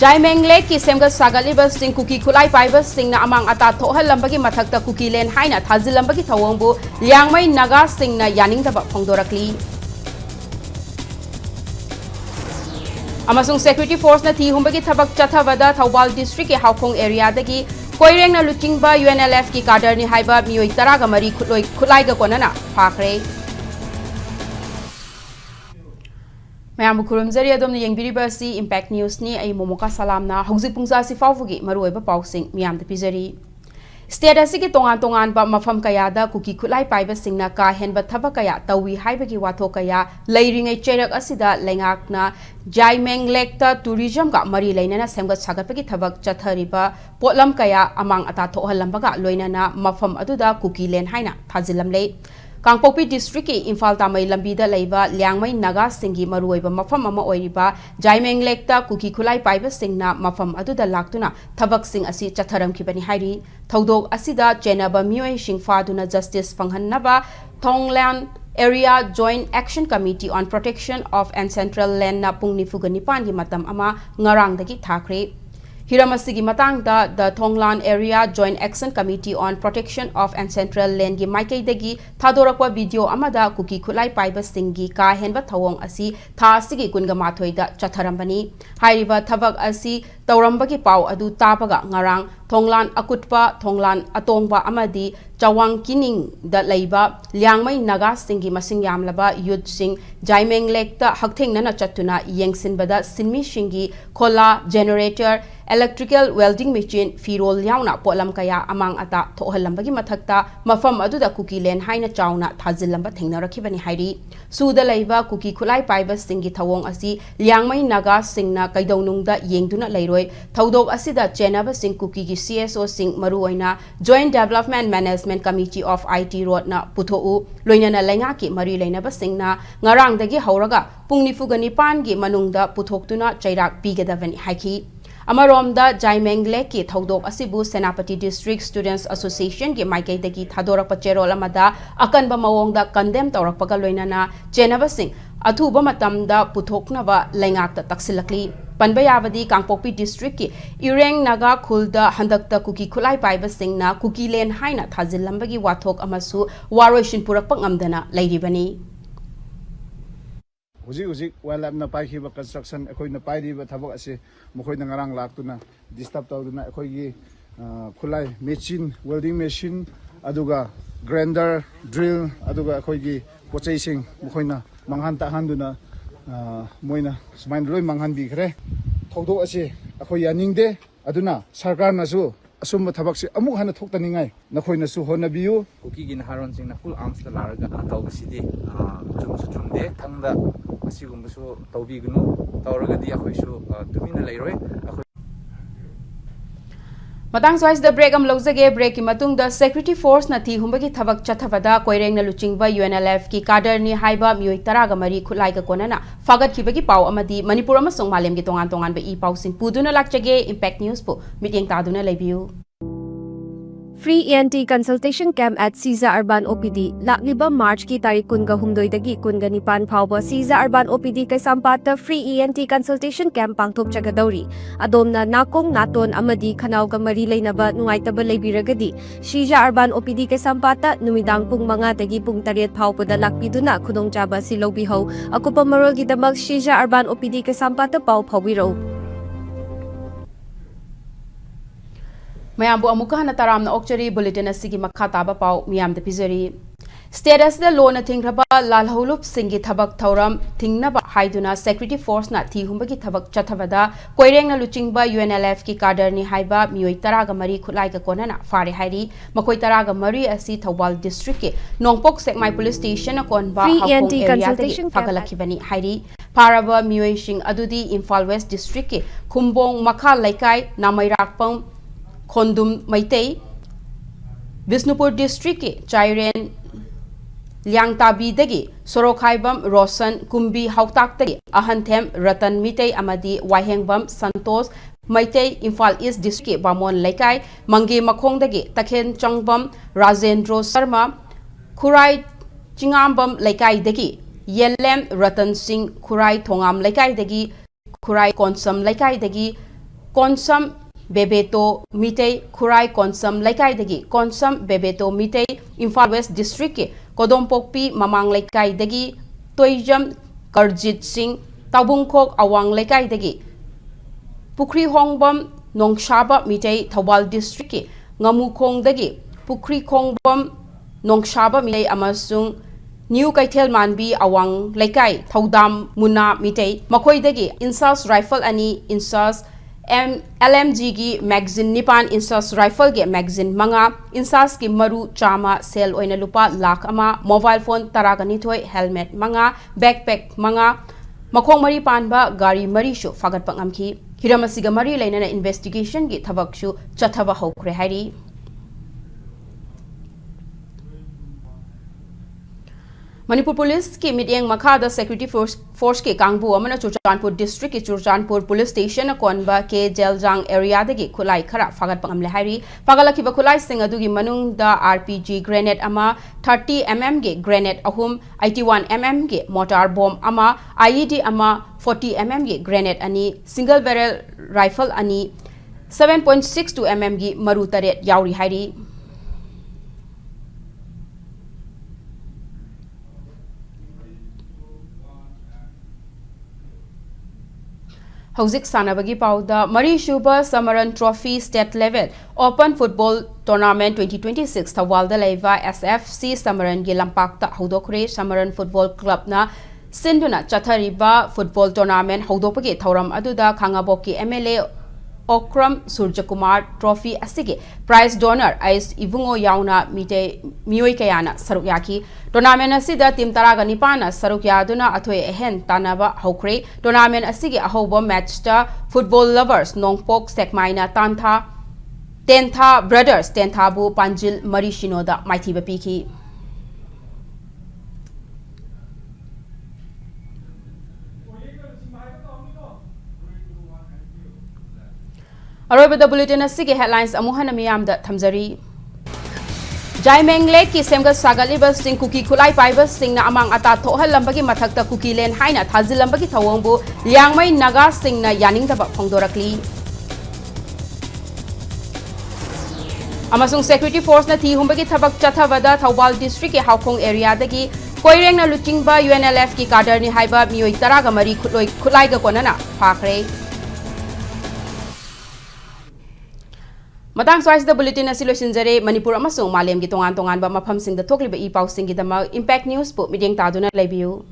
Zaimeng Lake ki semga sagalibas sing kuki kulai paibas sing na amang ata thohal lambagi mathakta kuki len haina thazil lambagi thawongbu liangmai naga sing na yaning daba phongdorakli amasung security force na thi humbagi thabak chathabada Thawbal district ke Hawkhong area dagi koireng na luchingba UNLF ki cadre ni haiba mioi taraga mari khulai ga konana phakre Mayam Kurumzari Adom Yangbiribasi Impact News ni ay MOMOKA SALAM na hauzik pungsa si Fawfugi maruoiba pausing miyam de pizari. State asigi tongan ba mafam kaya da kuki kulay paiba sing na ka henba thaba kaya tawi haibagi wato kaya layringai cherak asida lengak na Zaimeng Lake ta tourism ka mari lainana semgat sagatpagi thabak chathariba potlam kaya amang ata thohalambaga loinana mafam aduda kuki len haina thajilam lei Kangpokpi district ki Imphal Tamai lambida leiba liangmai naga singi maruoiba mafam ama oiriba Zaimeng Lake ta kuki khulai paiba singna mafam aduda laktuna thabak sing asi chatharam khibani hairi thodok asida chenaba mioi singfaduna justice fanghannaba Thongland Area Joint Action Committee on Protection of Ancestral Land na pungnifugani pan gi matam ama ngarang dagi thakre Hiramasigi matangda the Thongland Area Joint Action Committee on Protection of Ancestral Land gi maikai dagi thadorakwa video amada kuki khulai paiba singi ka henba thawong asi tha sigi kunga mathoida chatharambani hairiba thabak asi tawrambagi pau adu tapaga ngarang Thongland akutpa Thongland atongba amadi Chawang Kining da leiba liangmai naga singi masing yamlaba youth sing Zaimeng Lake ta haktheng nana chatuna yengsinbada sinmi shingi khola generator electrical welding machine firol yauna polam kaya amang ata thohalambagi mathakta mafam aduda kuki len haina chauna thazilamba thengnarakhibani hairi suda leiba kuki khulai paiba singi thawong asi liangmai naga singna kaidaunungda yengduna leiroi thodok asida chenaba sing kuki gi CSO sing maruoina Joint Development Management Committee of IT Road na puthou loinana lenga ki mari leinaba singna ngarang dagi hauraga pungnifugani pan gi manungda puthoktuna chairak pigadavani haiki Amaromda Zaimeng Lake ki thodok asibu Senapati District Students Association ki maikai dagi thadorak pacherol amada akanba mawongda condemn tawrakpaga loinana chenaba sing athuba matamda puthoknaba lengakta taksilakli Panbayavadi Kangpokpi District ki Ireng Naga Khulda handakta kuki khulai paiba singna kuki len haina thazilambagi wathok amasu waroishin purakpa ngamdana leiribani Uji wildlife na paikiba construction ekoi na pairiba thabak ase mokoi na ngarang laktuna disturb tawduna ekoi gi khulai machine welding machine aduga grinder drill aduga ekoi gi pochai sing mokoi na manghan ta handuna moina smain loi manghan bi khre thodok ase ekoi yaningde aduna sarkar na su asum thabak se amuk hana thoktani ngai nakhoi na su honabiu kuki gi haron sing na full arms la laraga ataw sidi chumsu chumde thangda asigumbasu tawbigunu tawragadi akhoisu tumina leiroi Matang swais the break am lojage break ki matung the security force na thi humbagi thabak chathabada koireng na luchingba UNLF ki cadre ni haiba mioi taraga mari khulai ga konana fagat khibagi pau amadi Manipur amasung malem gi tongan ba I pau sin puduna lakchage Impact News po meeting taduna lebiu Free ENT consultation camp at Siza Urban OPD Lakliba March ki tarik kunga humdoi dagi kunga nipan phawba Siza Urban OPD kay sampata free ENT consultation camp pangthop chagadauri adomna nakong naton amadi khanaw ga mari leinaba nungaitaba leibiragadi Siza Urban OPD kay sampata numidang pung mga dagi pung 8 phawpada lakpiduna khudongchaba silobihau akupa marol gidamag Siza Urban OPD kay sampata pau phawiro Mayambu amuka hana taram na okchari bulletin asigi makhataba pau miyam de pizari Status the loan thingraba lalholup singi thabak thauram thingnaba haiduna security force na thi humbagi thabak chathabada koireng na luchingba UNLF ki cadre ni haiba mioi taraga mari khulai ka konana fare hairi makoi taraga mari asi Thawbal district ke Nongpok Sekmai police station konba Hawkhong area de phagalakhibani hairi paraba mioi sing adudi Imphal West district ke Khumbong Makha Laikai Namairakpam Khondum Maitei Bisnupur district ke Chairen Liangtabi dagi Sorokhaibam Rosan Kumbi Hauktak dagi Ahanthem Ratan Mitei amadi Waihengbam Santos Maitei Imphal East district ke Bamon Laikai Mangi Makhong dagi Takhen Changbam Rajendro Sharma Khurai Chingambam Laikai dagi Yellem Ratan Singh Khurai Thongam Laikai dagi Khurai Konsam Laikai dagi Konsam Bebeto Mitei Kurai Konsam Laikai Konsam Bebeto Mitei Imphal West District ke Kodompokpi Mamang Laikai dagi Toijam Karjit Singh Tabungkok Awang Laikai dagi Pukri Hongbam Nongshaba Mitei Thawal District ke Ngamukong dagi Pukri Khongbam Nongshaba Mitei amasung New Kaithel Manbi Awang Laikai Thaudam Muna Mitei Makoi dagi Insas Rifle ani Insas LMG gi magazine Nipan Insas Rifle ge magazine manga Insas ki maru chama sel oina lupa lakh ama mobile phone taragani thoi helmet manga backpack manga makhong mari panba gari mari shu fagat pangamki hiramasiga mari lainana investigation gi thabak shu chathaba hokre hari Manipur Police ki midyeng makhada security force ke kangbu amana Churchanpur district ki Churchanpur police station konba ke Jeljang area dagi khulai khara fagat pangamle hari pagalaki ba khulai sing adugi manung da RPG grenade ama 30 mm ge grenade ahum 81 mm ge mortar bomb ama IED ama 40 mm ge grenade ani single barrel rifle ani 7.62 mm ge maru taret yauri hari Hauzik Sanabagi Pauda Mari Shuba Samaran Trophy State Level Open Football Tournament 2026 Thawalda Leva SFC Samaran Gilampakta Haudokre Samaran Football Club na Sinduna Chathariba Football Tournament Haudopagi Thauram Aduda Kangaboki MLA Okram Surjakumar Trophy Asige Prize Donor Ais Ivungo Yauna Mite Mioi Kayana Sarukyaki Tournament Asida Team Taraga Nipana Sarukyaduna Atwe Ehen Tanaba Hokre Tournament Asige Ahobo Matchta Football Lovers Nongpok Sekmaina Tantha Tentha Brothers Tenthabu Panjil Marishinoda Maitiba Piki Aroba bulletin asige headlines amuhana miyam da thamjari Zaimeng Lake ki semga sagaliba sing kuki kulai paiba sing na amang ata thohal lambagi mathakta kuki len haina thazil lambagi thawongbu liangmai naga sing na yaning da phongdorakli amasung security force na thi humbagi thabak chathavada Thawbal district ke Haukong area dagi koireng na lutingba UNLF ki cadre ni haiba mioi taraga mari khulai ga konana phakre Matang Swais the bulletin asilo sinjare Manipur amasung malem gi tongan ba mafam sing da thokliba I pausing gi dama impact news po mideng taduna lebiu